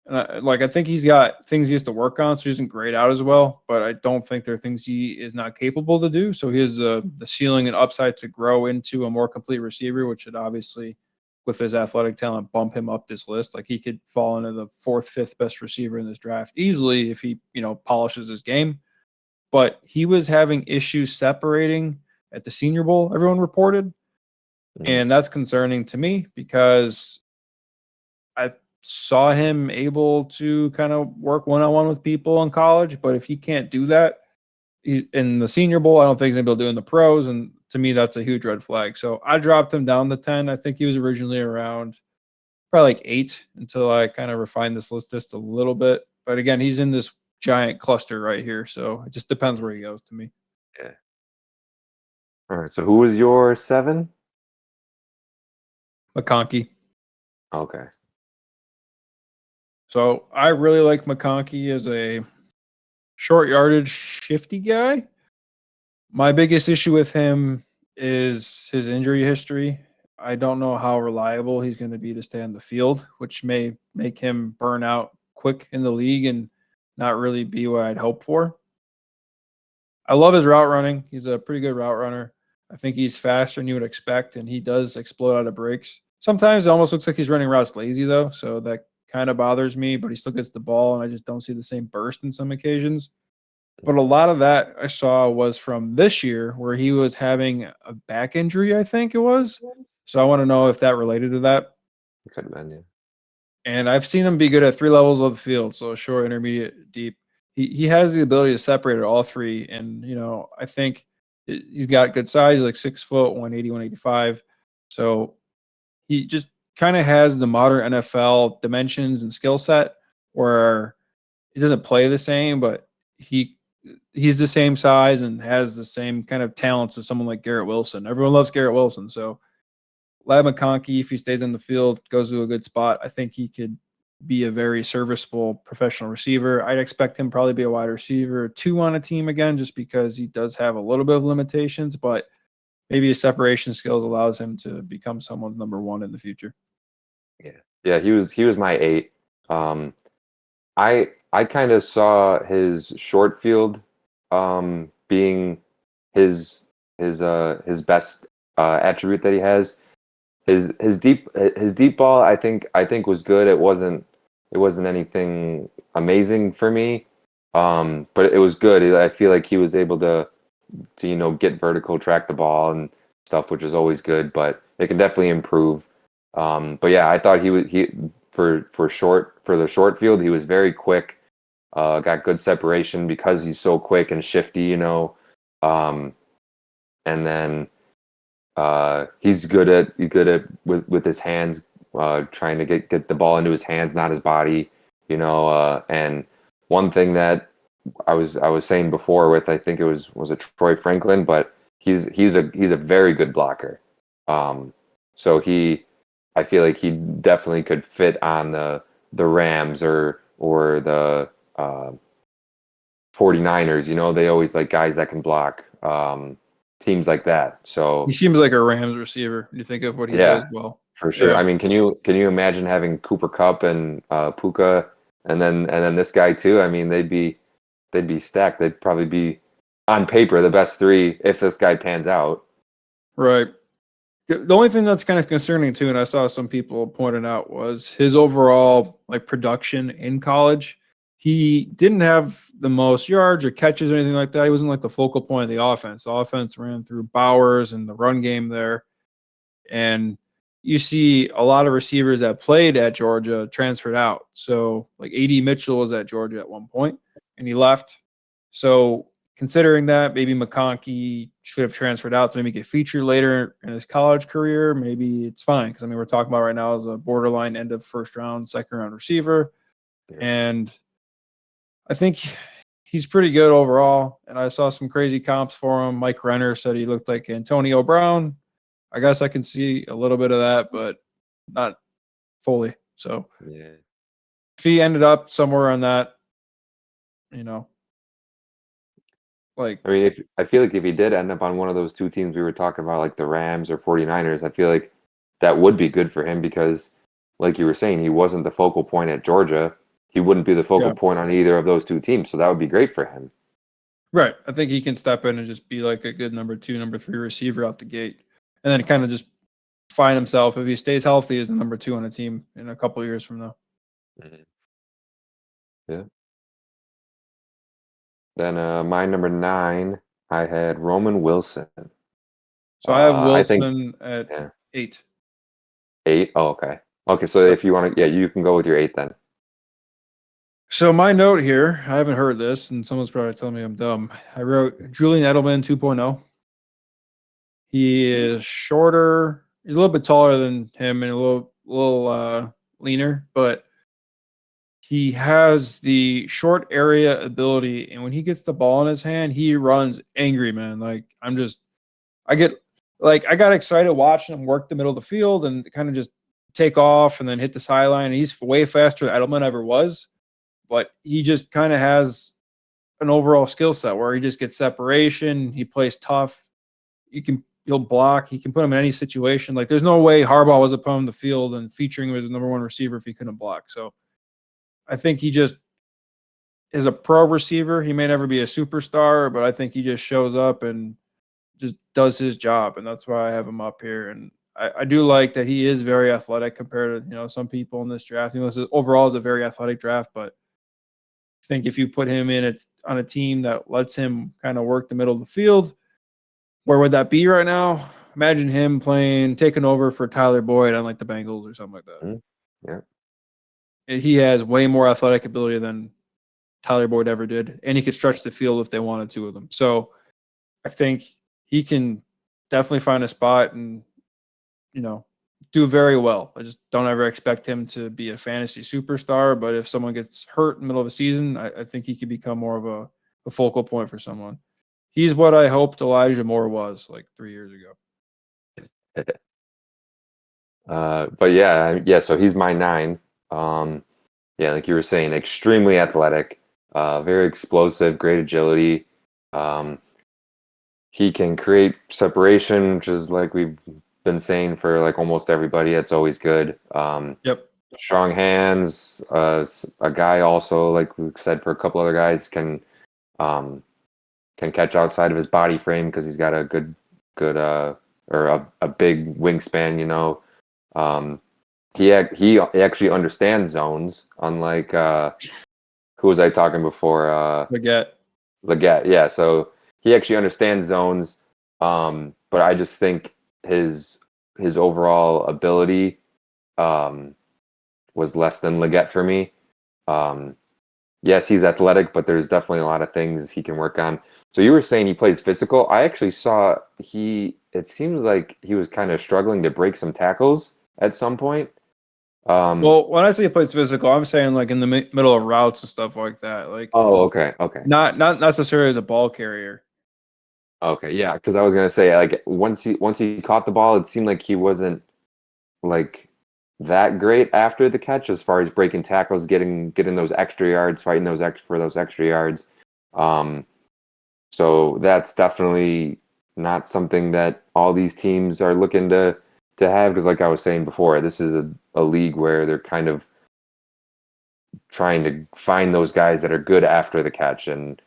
And I think he's got things he has to work on, so he doesn't grade out as well. But I don't think there are things he is not capable to do. So he has the ceiling and upside to grow into a more complete receiver, which would obviously, with his athletic talent, bump him up this list. Like he could fall into the 4th, 5th best receiver in this draft easily if he, polishes his game. But he was having issues separating at the Senior Bowl, everyone reported. And that's concerning to me because I saw him able to kind of work one-on-one with people in college. But if he can't do that in the Senior Bowl, I don't think he's going to be able to do it in the pros. And to me, that's a huge red flag. So I dropped him down to 10. I think he was originally around probably like 8 until I kind of refined this list just a little bit. But again, he's in this giant cluster right here. So it just depends where he goes to me.
Yeah. All right. So who was your 7?
McConkey.
Okay.
So I really like McConkey as a short yardage shifty guy. My biggest issue with him is his injury history. I don't know how reliable he's going to be to stay on the field, which may make him burn out quick in the league and not really be what I'd hope for. I love his route running. He's a pretty good route runner. I think he's faster than you would expect, and he does explode out of breaks. Sometimes it almost looks like he's running routes lazy, though, so that kind of bothers me, but he still gets the ball, and I just don't see the same burst in some occasions. But a lot of that I saw was from this year where he was having a back injury, I think it was. So I want to know if that related to that.
It could have been, yeah.
And I've seen him be good at 3 levels of the field, so short, intermediate, deep. He has the ability to separate at all 3. And, I think he's got good size, like 6 foot, 180, 185. So he just kind of has the modern NFL dimensions and skill set where he doesn't play the same, but he's the same size and has the same kind of talents as someone like Garrett Wilson. Everyone loves Garrett Wilson. So Lab McConkey, if he stays in the field, goes to a good spot, I think he could be a very serviceable professional receiver. I'd expect him probably be a wide receiver 2 on a team again, just because he does have a little bit of limitations, but maybe his separation skills allows him to become someone's number 1 in the future.
Yeah, he was my 8. I kind of saw his short field being his best attribute that he has. His deep ball I think was good. It wasn't anything amazing for me, but it was good. I feel like he was able to get vertical, track the ball, and stuff, which is always good, but it can definitely improve. But yeah, I thought he for the short field, he was very quick. Got good separation because he's so quick and shifty, and then he's good at with his hands, trying to get the ball into his hands, not his body, and one thing that I was saying before with, I think was it Troy Franklin, but he's a very good blocker. So I feel like he definitely could fit on the Rams or the 49ers. They always like guys that can block, teams like that. So
He seems like a Rams receiver. You think of what he does
yeah,
well.
for sure.
Yeah.
I mean, can you imagine having Cooper Kupp and Puka and then this guy too? I mean, they'd be stacked. They'd probably be on paper the best three if this guy pans out.
Right. The only thing that's kind of concerning too, and I saw some people pointing out, was his overall like production in college. He didn't have the most yards or catches or anything like that. He wasn't like the focal point of the offense. The offense ran through Bowers and the run game there. And you see a lot of receivers that played at Georgia transferred out. So like AD Mitchell was at Georgia at one point and he left. So considering that, maybe McConkey should have transferred out to maybe get featured later in his college career. Maybe it's fine because I mean we're talking about right now as a borderline end of first round, second round receiver,
Yeah.
and I think he's pretty good overall. And I saw some crazy comps for him. Mike Renner said he looked like Antonio Brown. I guess I can see a little bit of that, but not fully. So
Yeah.
if he ended up somewhere on that, you know, like
I mean, I feel like if he did end up on one of those two teams we were talking about, like the Rams or 49ers, I feel like that would be good for him because, like you were saying, he wasn't the focal point at Georgia. He wouldn't be the focal
yeah,
point on either of those two teams, so that would be great for him.
right. I think he can step in and just be like a good number 2, number 3 receiver out the gate, and then kind of just find himself if he stays healthy as the number 2 on a team in a couple of years from now.
Mhm. Yeah. Then my number 9, I had Roman Wilson.
So I have
I think
Wilson at
yeah,
8.
8. Oh, okay. Okay, so
Yep.
if you want to, yeah, you can go with your 8 then.
So my note here, I haven't heard this, and someone's probably telling me I'm dumb. I wrote Julian Edelman 2.0. He is shorter. He's a little bit taller than him and a little leaner, but he has the short area ability. And when he gets the ball in his hand, he runs angry, man. Like I get I got excited watching him work the middle of the field and kind of just take off and then hit the sideline. And he's way faster than Edelman ever was, but he just kind of has an overall skill set where he just gets separation. He plays tough. He'll block. He can put him in any situation. Like there's no way Harbaugh was upon the field and featuring him as the number 1 receiver if he couldn't block. So I think he just is a pro receiver. He may never be a superstar, but I think he just shows up and just does his job, and that's why I have him up here. And I do like that he is very athletic compared to some people in this draft. This is overall is a very athletic draft, but I think if you put him on a team that lets him kind of work the middle of the field, where would that be right now? Imagine him taking over for Tyler Boyd on like the Bengals or something like that.
Mhm. Yeah.
And he has way more athletic ability than Tyler Boyd ever did, and he could stretch the field if they wanted to with him. So I think he can definitely find a spot and do very well. I just don't ever expect him to be a fantasy superstar, but if someone gets hurt in the middle of a season, I think he could become more of a focal point for someone. He's what I hoped Elijah Moore was like 3 years ago.
But yeah. So he's my 9. Yeah, like you were saying, extremely athletic, very explosive, great agility. Um, he can create separation, which is like we've been saying for like almost everybody. It's always good.
Yep.
Strong hands. A guy also, like we said, for a couple other guys, um, can catch outside of his body frame because he's got a good or a big wingspan. He actually understands zones, unlike who was I talking before?
Baguette.
Leggett, yeah. So he actually understands zones, but I just think his overall ability was less than Leggett for me. Yes, he's athletic, but there's definitely a lot of things he can work on. So you were saying he plays physical. I actually saw it seems like he was kind of struggling to break some tackles at some point.
Well, when I say he plays physical, I'm saying like in the middle of routes and stuff like that. Like,
Oh, okay, okay.
not necessarily as a ball carrier.
Okay, yeah, because I was gonna say like once he caught the ball, it seemed like he wasn't like that great after the catch as far as breaking tackles, getting those extra yards, fighting those extra yards. Um, so that's definitely not something that all these teams are looking to have because, like I was saying before, this is a league where they're kind of trying to find those guys that are good after the catch and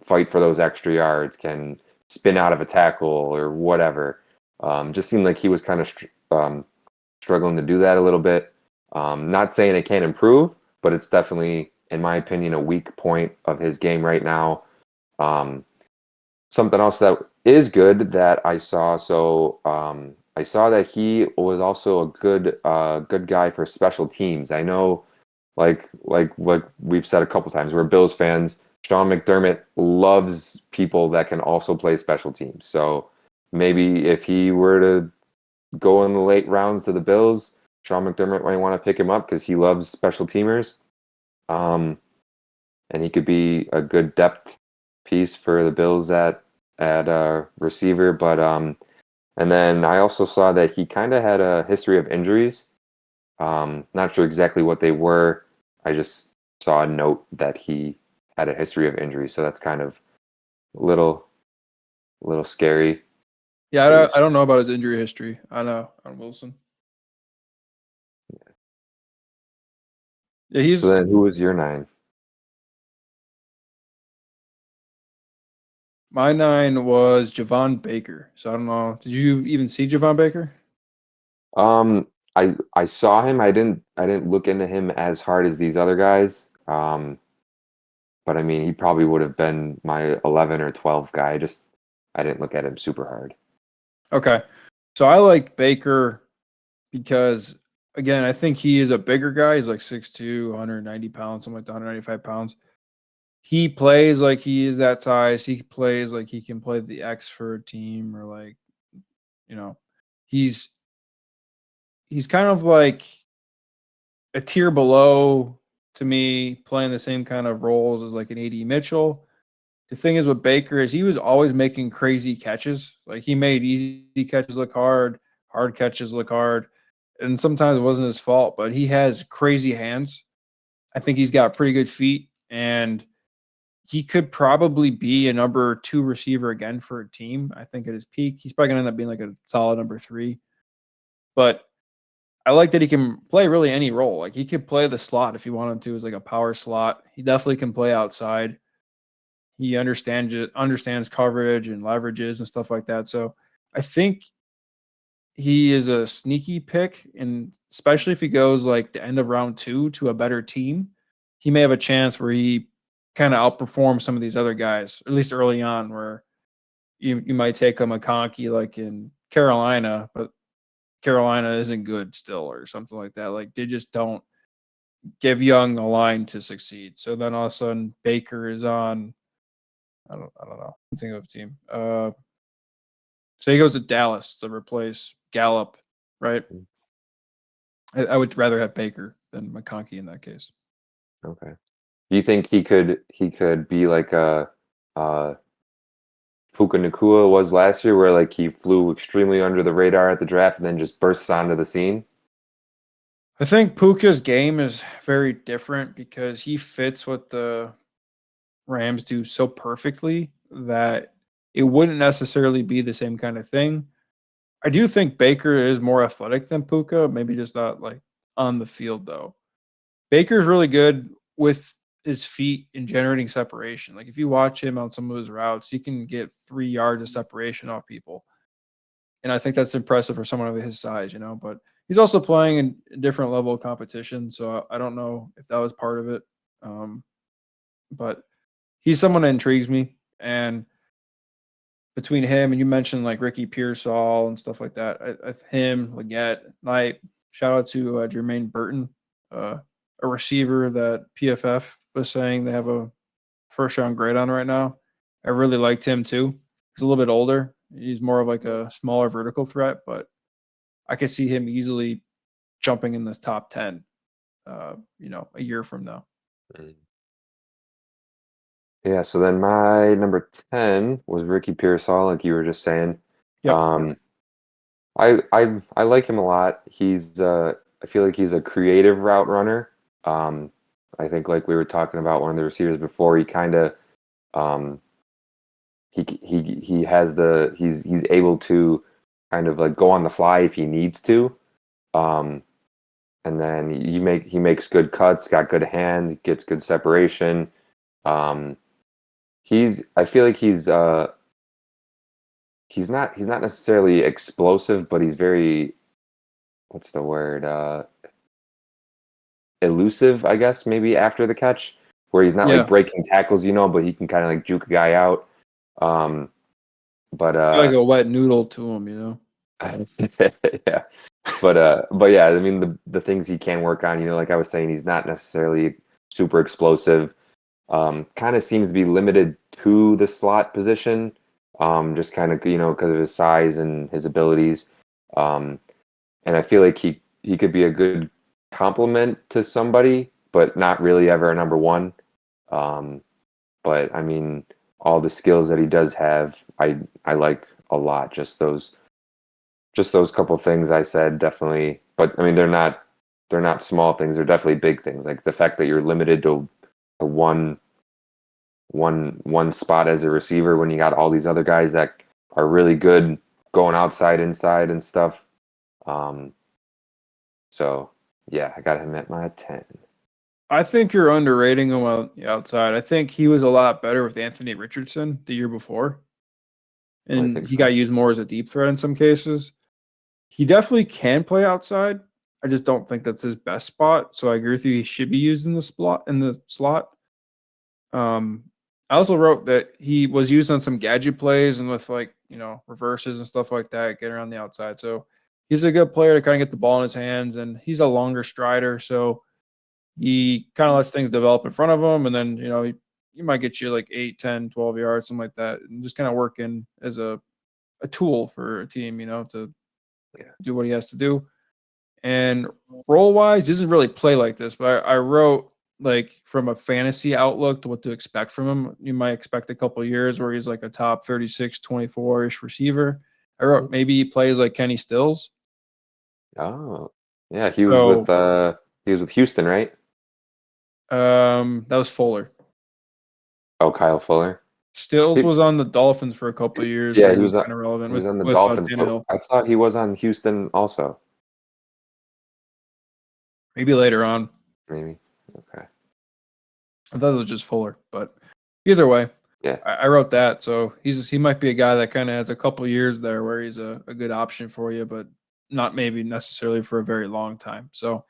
fight for those extra yards, can spin out of a tackle or whatever. Just seemed like he was kind of struggling to do that a little bit. Not saying it can't improve, but it's definitely, in my opinion, a weak point of his game right now. Something else that is good that I saw. So I saw that he was also a good guy for special teams. I know, like what we've said a couple times, we're Bills fans. Sean McDermott loves people that can also play special teams. So maybe if he were to go in the late rounds to the Bills, Sean McDermott might want to pick him up because he loves special teamers. And he could be a good depth piece for the Bills at receiver. But and then I also saw that he kind of had a history of injuries. Not sure exactly what they were. I just saw a note that he had a history of injuries, so that's kind of a little scary.
Yeah, I don't know about his injury history. I know on Wilson. Yeah,
So then, who was your 9?
my 9 was Javon Baker. So I don't know. Did you even see Javon Baker?
I saw him. I didn't look into him as hard as these other guys. But I mean, he probably would have been my 11 or 12 guy. I didn't look at him super hard.
Okay. So I like Baker because, again, I think he is a bigger guy. He's like 6'2", 190 pounds, something like that, 195 pounds. He plays like he is that size. He plays like he can play the X for a team, or like, you know, he's kind of like a tier below to me, playing the same kind of roles as like an AD Mitchell. The thing is with Baker is he was always making crazy catches. Like he made easy catches look hard catches look hard. And sometimes it wasn't his fault, but he has crazy hands. I think he's got pretty good feet, and he could probably be a number 2 receiver again for a team. I think at his peak, he's probably gonna end up being like a solid number 3. But I like that he can play really any role. Like he could play the slot if he wanted to, as like a power slot. He definitely can play outside. He understands coverage and leverages and stuff like that. So I think he is a sneaky pick, and especially if he goes like the end of round 2 to a better team, he may have a chance where he kind of outperforms some of these other guys, at least early on, where you might take a McConkey like in Carolina, but Carolina isn't good still or something like that. Like they just don't give Young a line to succeed. So then all of a sudden Baker is on. I don't know. Think of a team. So he goes to Dallas to replace Gallup, right? I would rather have Baker than McConkey in that case.
Okay. Do you think he could be like a Puka Nakua was last year, where like he flew extremely under the radar at the draft and then just bursts onto the scene?
I think Puka's game is very different because he fits what the Rams do so perfectly that it wouldn't necessarily be the same kind of thing. I do think Baker is more athletic than Puka, maybe just not like on the field though. Baker's really good with his feet in generating separation. Like if you watch him on some of his routes, he can get 3 yards of separation off people. And I think that's impressive for someone of his size, but he's also playing in a different level of competition. So I don't know if that was part of it. But he's someone that intrigues me. And between him and you mentioned like Ricky Pearsall and stuff like that. Him, Leggett, Knight. Shout out to Jermaine Burton, a receiver that PFF was saying they have a first round grade on right now. I really liked him too. He's a little bit older. He's more of like a smaller vertical threat, but I could see him easily jumping in this top 10, a year from now.
Mm. Yeah, so then my number 10 was Ricky Pearsall, like you were just saying.
Yep.
Um, I like him a lot. I feel like he's a creative route runner. Um, I think like we were talking about one of the receivers before, he kind of um, he has he's able to kind of like go on the fly if he needs to. Um, and then he makes good cuts, got good hands, gets good separation. Um, I feel like he's not necessarily explosive, but he's very, what's the word? Elusive, I guess, maybe after the catch, where he's not like
Yeah.
breaking tackles, but he can kind of like juke a guy out. Um, but
Like a wet noodle to him,
yeah. But yeah, I mean the things he can work on, like I was saying, he's not necessarily super explosive. Kind of seems to be limited to the slot position. Just kind of, because of his size and his abilities. Um, and I feel like he could be a good complement to somebody, but not really ever a number one. Um, but I mean, all the skills that he does have, I like a lot. Just those couple things I said, definitely. But I mean, they're not small things. They're definitely big things. Like the fact that you're limited to one spot as a receiver when you got all these other guys that are really good going outside, inside, and stuff. Um, so yeah, I got him at my 10.
I think you're underrating him on the outside. I think he was a lot better with Anthony Richardson the year before,
I
and
think
he
so.
got used more as a deep threat in some cases. He definitely can play outside. I just don't think that's his best spot. So I agree with you. He should be used in the slot. Um, I also wrote that he was used on some gadget plays and with like reverses and stuff like that, get around the outside. So he's a good player to kind of get the ball in his hands, and he's a longer strider, so he kind of lets things develop in front of him, and then he might get you like 8, 10, 12 yards, something like that, and just kind of work in as a tool for a team, to
Yeah.
do what he has to do. And role wise, he doesn't really play like this, but I wrote like from a fantasy outlook to what to expect from him. You might expect a couple years where he's like a top 36, 24-ish receiver. I wrote maybe he plays like Kenny Stills.
Oh, yeah.
So
He was with Houston, right?
that was Fuller.
Oh, Kyle Fuller.
Stills
He,
was on the Dolphins for a couple of years
yeah,
where he was kind of relevant
he was on the
with
Dolphins, but
Tannehill.
I thought he was on Houston also.
Maybe later on.
Maybe. Okay.
I thought it was just Fuller, but either way,
Yeah.
I wrote that. So he might be a guy that kind of has a couple years there where he's a good option for you, but not maybe necessarily for a very long time. So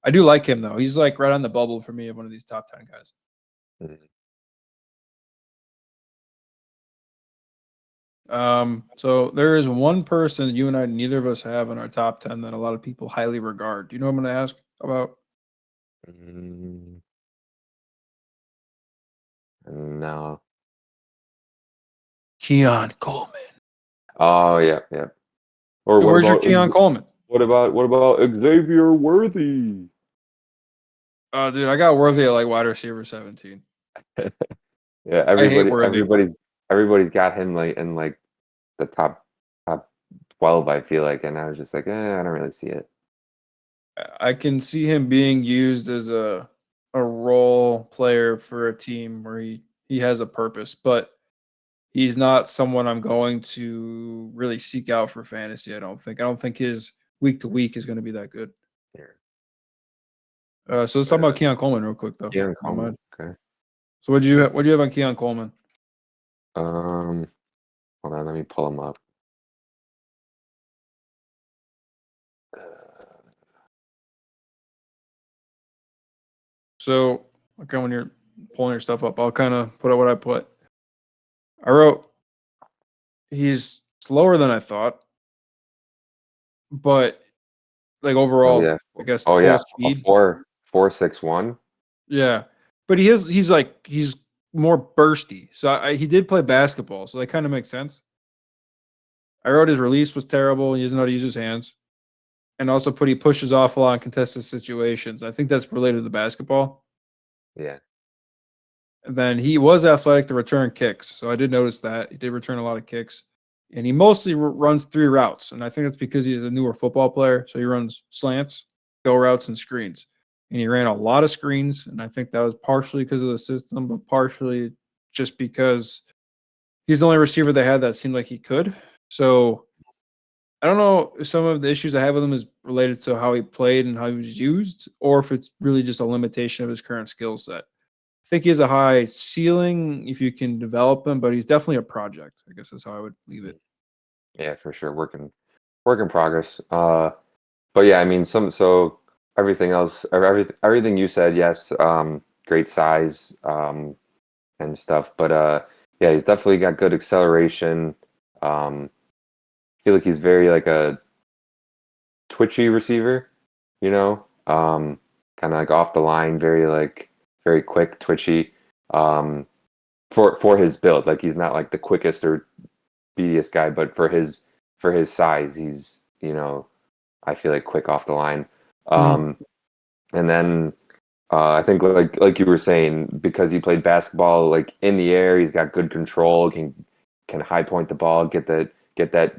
I do like him though. He's like right on the bubble for me of one of these top 10 guys.
Mhm.
So there is one person you and I, neither of us have in our top 10 that a lot of people highly regard. Do you know what I'm going to ask about?
Mm, no.
Keon Coleman.
Oh, yeah, yeah. Or
Hey, where's your Keon Coleman?
what about Xavier Worthy?
Dude, I got Worthy at like wide receiver 17.
Yeah,
I hate Worthy.
everybody's got him like in like the top 12, I feel like, and I was just like, I don't really see it.
I can see him being used as a role player for a team where he has a purpose, but he's not someone I'm going to really seek out for fantasy. I don't think. I don't think his week to week is going to be that good.
Here.
So let's talk about Keon Coleman real quick, though. If
Keon
you don't
Coleman.
mind.
Okay.
So what do you have on Keon Coleman?
Um, hold on, let me pull him up.
So okay, when you're pulling your stuff up, I'll kind of put out what I put. I wrote he's slower than I thought, but like
Oh
overall,
yeah.
I guess
Oh
full
yeah. A
speed.
4.61.
Yeah, but he's more bursty. So he did play basketball, so that kind of makes sense. I wrote his release was terrible. He doesn't know how to use his hands, and also he pushes off a lot in contested situations. I think that's related to the basketball.
Yeah.
And then he was athletic to return kicks, so I did notice that he did return a lot of kicks, and he mostly runs 3 routes, and I think that's because he's a newer football player. So he runs slants, go routes, and screens, and he ran a lot of screens, and I think that was partially because of the system, but partially just because he's the only receiver they had that seemed like he could. So I don't know if some of the issues I have with him is related to how he played and how he was used, or if it's really just a limitation of his current skill set. I think he has a high ceiling if you can develop him, but he's definitely a project. I guess that's how I would leave it.
Yeah, for sure. Work in progress. But yeah, I mean, everything else, everything you said, yes, great size, and stuff. But yeah, he's definitely got good acceleration. I feel like he's very like a twitchy receiver, you know, kind of like off the line, very quick, twitchy. Um, for his build, like he's not like the quickest or speediest guy, but for his size, he's I feel like quick off the line.
Mhm.
Um, and then I think like you were saying, because he played basketball, like in the air, he's got good control, can high point the ball, get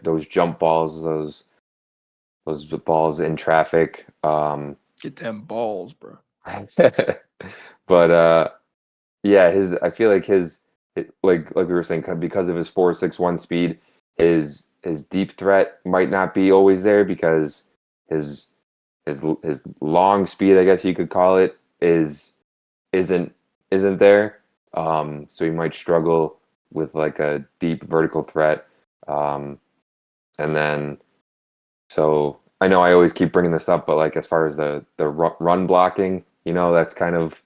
those jump balls, those balls in traffic.
Get them balls, bro.
But yeah, his I feel like like we were saying, because of his 4.61 speed, his deep threat might not be always there because his his long speed, I guess you could call it, isn't isn't there. So he might struggle with like a deep vertical threat. Um, and then so I know I always keep bringing this up, but like as far as the run blocking, that's kind of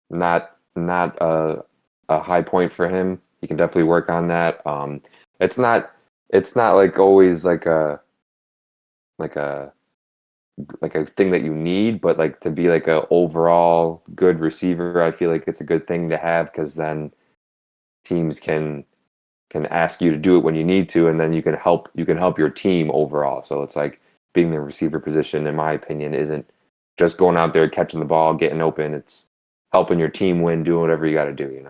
not a high point for him. He can definitely work on that. It's not it's not like always like a like a thing that you need, but like to be like a overall good receiver, I feel like it's a good thing to have because then teams can ask you to do it when you need to, and then you can help your team overall. So it's like being the receiver position, in my opinion, isn't just going out there catching the ball, getting open. It's helping your team win, doing whatever you got to do.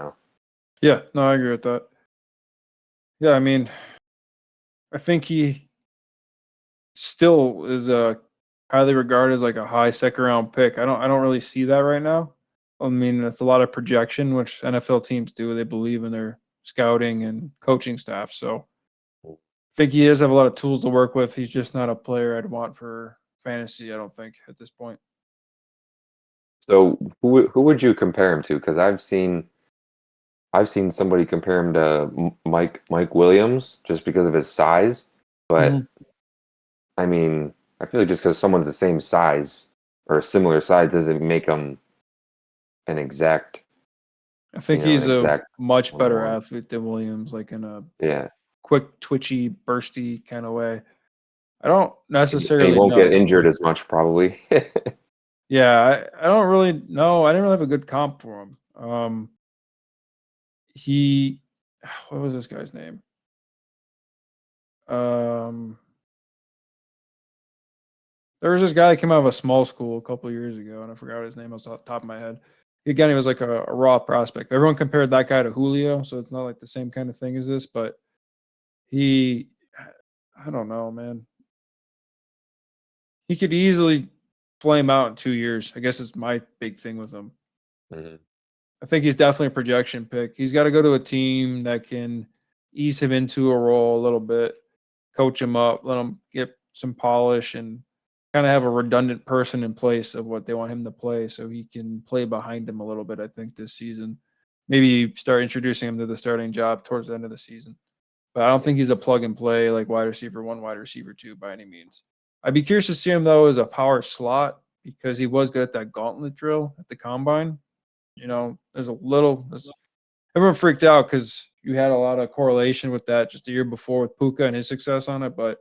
Yeah, no, I agree with that. Yeah, I mean, I think he still is highly regarded as like a high second round pick. I don't really see that right now. I mean, that's a lot of projection, which NFL teams do. They believe in their scouting and coaching staff. So I think he does have a lot of tools to work with. He's just not a player I'd want for fantasy, I don't think, at this point.
So who would you compare him to? Because I've seen somebody compare him to Mike Williams just because of his size, but
Mhm.
I mean, I feel like just because someone's the same size or a similar size doesn't make them an exact,
I think
an
he's a
exact
much better
one.
athlete than Williams, like in a
Yeah,
quick, twitchy, bursty kind of way. I don't
and he
necessarily
won't get
know.
injured as much probably.
Yeah, I don't really know. I didn't really have a good comp for him. He, what was this guy's name? Um, there was this guy that came out of a small school a couple of years ago, and I forgot his name off the top of my head. Again, he was like a raw prospect. Everyone compared that guy to Julio, so it's not like the same kind of thing as this, but he, I don't know, man. He could easily flame out in 2 years. I guess is my big thing with him.
Mhm.
I think he's definitely a projection pick. He's got to go to a team that can ease him into a role a little bit, coach him up, let him get some polish, and kind of have a redundant person in place of what they want him to play so he can play behind him a little bit, I think, this season. Maybe start introducing him to the starting job towards the end of the season. But I don't
Yeah.
think he's a plug and play like wide receiver one, wide receiver two by any means. I'd be curious to see him though as a power slot because he was good at that gauntlet drill at the combine. There's everyone freaked out because you had a lot of correlation with that just the year before with Puka and his success on it. But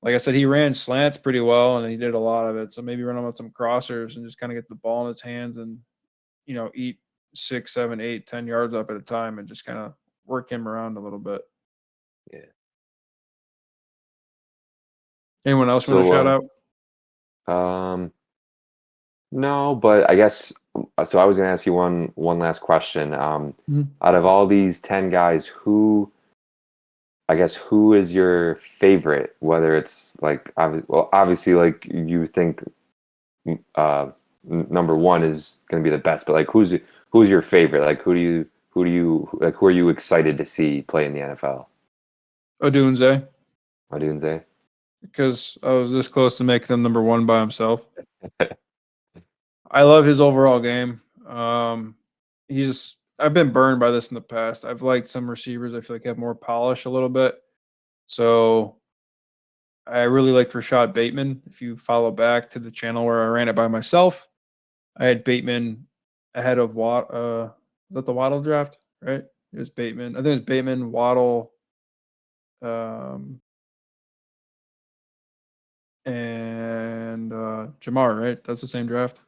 like I said, he ran slants pretty well and he did a lot of it. So maybe run him with some crossers and just kind of get the ball in his hands and, eat 6, 7, 8, 10 yards up at a time and just kind of work him around a little bit.
Yeah.
Anyone else want to shout out?
No, but I guess so. I was going to ask you one last question.
Mhm.
Out of all these 10 guys, who is your favorite? Whether it's like obviously, like you think number one is going to be the best, but like who's your favorite? Like who are you excited to see play in the NFL?
Odunze,
Odunze.
because I was this close to making him number one by himself. I love his overall game. I've been burned by this in the past. I've liked some receivers I feel like have more polish a little bit. So I really liked Rashad Bateman. If you follow back to the channel where I ran it by myself, I had Bateman ahead of is that the Waddle draft, right? It was Bateman. I think it was Bateman, Waddle, and Jamar, right? That's the same draft.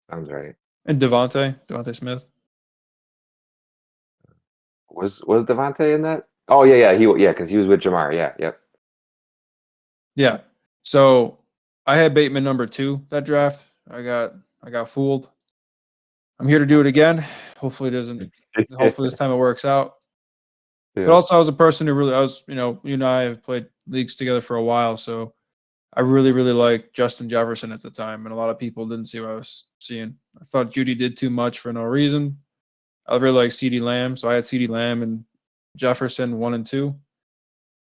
Sounds right.
And Devontae Smith.
Was Devontae in that? Oh yeah, because he was with Jamar. Yeah, yep.
Yeah. So I had Bateman number 2 that draft. I got fooled. I'm here to do it again. Hopefully it doesn't. Hopefully this time it works out.
Yeah.
But also I was a person who really you and I have played leagues together for a while, so I really, really liked Justin Jefferson at the time, and a lot of people didn't see what I was seeing. I thought Judy did too much for no reason. I really like CeeDee Lamb, so I had CeeDee Lamb and Jefferson 1 and 2.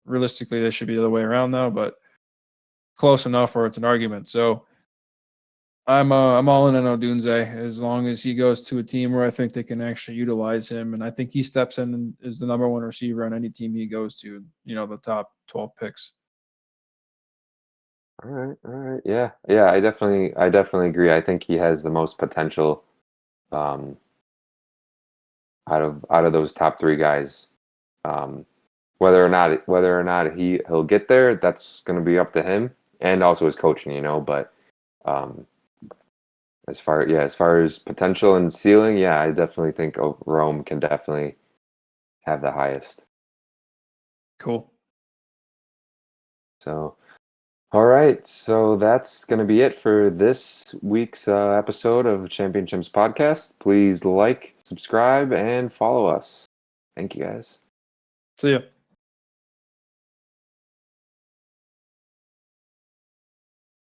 Realistically, they should be the other way around now, but close enough where it's an argument. So I'm all in on Odunze as long as he goes to a team where I think they can actually utilize him, and I think he steps in and is the number one receiver on any team he goes to. The top 12 picks.
All right. Yeah. I definitely agree. I think he has the most potential out of those top 3 guys. Whether or not he'll get there, that's going to be up to him and also his coaching, but as far as potential and ceiling, yeah, I definitely think Rome can definitely have the highest.
Cool.
So, all right. So that's going to be it for this week's episode of Championships Podcast. Please like, subscribe, and follow us. Thank you, guys.
See ya.